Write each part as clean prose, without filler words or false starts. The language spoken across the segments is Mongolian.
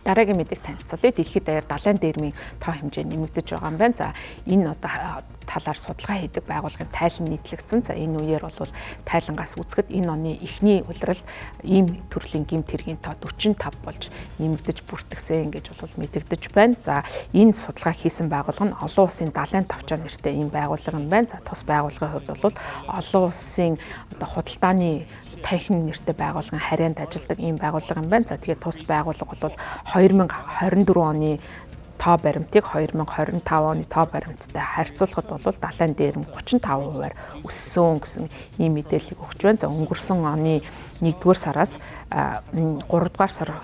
Дараагийн мэдээг танилцуулъя. Дэлхийд даяар далайн дээрмийн тоо хэмжээ нэмэгдэж байгаа юм байна. За энэ одоо талаар судалгаа хийдэг байгууллагын тайлан нийтлэгдсэн. За энэ үеэр бол тайлангаас үзэхэд энэ оны эхний улирал ийм төрлийн гэмт хэргийн тоо 45 болж нэмэгдэж бүртгэсэн гэж бол мэдэгдэж байна. За энэ судалгаа хийсэн байгууллага нь олон улсын далайн товчоо нэртэй ийм байгууллага юм байна. За тус байгууллагын хувьд бол олон улсын одоо худалдааны танхим нэртэй байгууллагын харьяанд ажилладаг ийм байгууллага юм байна. За тэгээд тус байгууллага бол 2024 оны тоо баримтыг 2025 оны тоо баримттай харьцуулахад бол далайн дээрм 35%-аар өссөн гэсэн ийм мэдээллийг өгч байна. За өнгөрсөн оны 1-р сараас 3-р сарын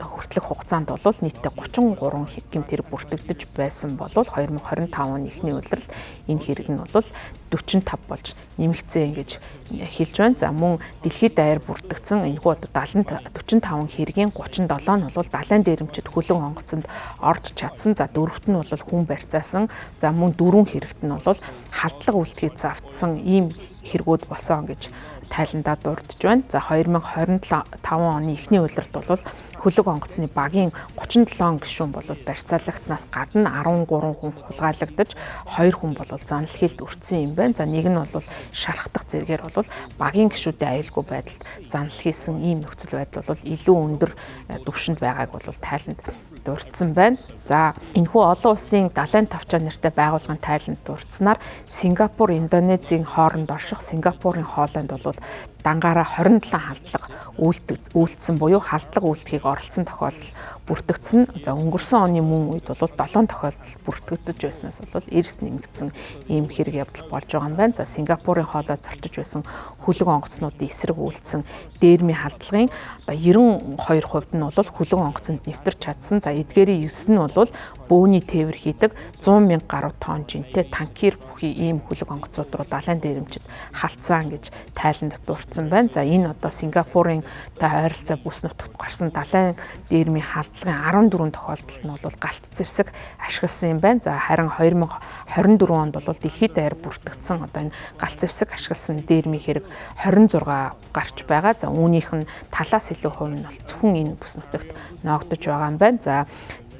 хүртэлх хугацаанд бол нийтдээ 33 гэмт хэрэг бүртгэгдэж байсан бол 2025 оны эхний улирал энэ хэрэг нь бол 45 болж нэмэгдсэн гэж хэлж байна. За мөн дэлхийд даяар бүртгэгдсэн энэхүү одоо 45 хэргийн 37 нь бол далайн дээрэмчид хөлөн онгоцонд орж чадсан. За дөрөвт нь бол хүн барьцаасан. За мөн 4 хэрэгт нь бол халдлага үйлдэлийг завдсан ийм хэрэгүүд болсон гэж тайландаа дурдж байна. За 2025 оны эхний улиралд бол хөлөг онгоцны багийн 37 гишүүн бол барьцаалагдсанаас гадна 13 хүн хулгайлагдаж 2 хүн бол занал хийлд өртсөн юм байна. За нэг нь бол шархдах зэргээр бол багийн гишүүдэд аюулгүй байдалд занал хийсэн ийм нөхцөл байдал бол илүү өндөр түвшинд байгааг бол тайланд дурдсан байна. За энэхүү олон улсын далайн товчоо нэртэй байгууллагын тайланд дурдсанаар Сингапур, Индонезийн хооронд орших Сингапурын хоолойнд бол дангаараа 27 халдлага үйлдсэн буюу халдлага үйлдэхийг оролцсон тохиолдол бүртгэгдсэн. За өнгөрсөн оны мөн үед бол 7 тохиолдол бүртгэгдэж байснаас бол эрс нэмэгдсэн ийм хэрэг явдал болж байгаа юм байна. За Сингапурын хоолой зорчиж байсан хөлөг онгоцнуудын эсрэг үйлдсэн дээрмийн халдлагын одоо 92% нь бол хөлөг онгоцонд нэвтэрч чадсан. За эдгээрийн 9 нь бол бөөний тээвэр хийдэг 100,000 гаруй тонн жинтэй танкер бүхий ийм хөлөг онгоцууд руу далайн дээрэмчид халтсан гэж тайланд дурдсан байна. За энэ одоо Сингапурын ойролцоо бүс нутагт гарсан далайн дээрмийн халдлагын 14 тохиолдол нь бол галт зэвсэг ашигласан юм байна. За харин 2024 онд бол дэлхийд даяар бүртгэгдсэн одоо энэ галт зэвсэг ашигласан дээрмийн хэрэг 26 гарч байгаа. За үүнийх нь талаас илүү хувь нь бол зөвхөн энэ бүс нутагт ноогдож байгаа юм байна. За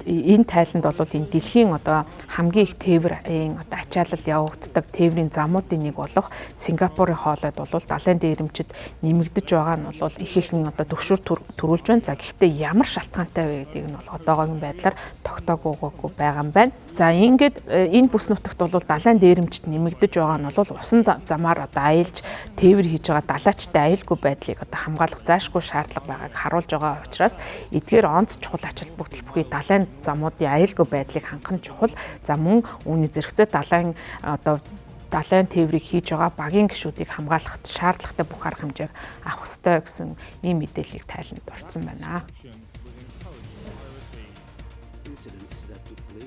энэ тайланд бол энэ дэлхийн одоо хамгийн их тээврийн одоо ачаалал явагддаг тээврийн замуудын нэг болох Сингапурын хоолойд бол далайн дээрэмчид нэмэгдэж байгаа нь бол их ихэн одоо төгшөр төрүүлж байна. За гэхдээ ямар шалтгаантай вэ гэдгийг нь бол одоогоогын байдлаар тогтоогоогүй байгаа юм байна. За ингээд энэ бүс нутагт бол далайн дээрэмчид нэмэгдэж байгаа нь бол усан замаар одоо аялж тээвэр хийж байгаа далайчтай аюулгүй байдлыг одоо хамгаалах заашгүй шаардлага байгааг харуулж байгаа учраас эдгээр онц чухал ач холбогдол бүхий далайн замуудын аюулгүй байдлыг хангах нь чухал. За мөн үүний зэрэгцээ далайн тээврийг хийж байгаа багийн гишүүдийг хамгаалахад шаардлагатай бүх арга хэмжээг авах ёстой гэсэн ийм мэдээллийг тайланд дурдсан байна.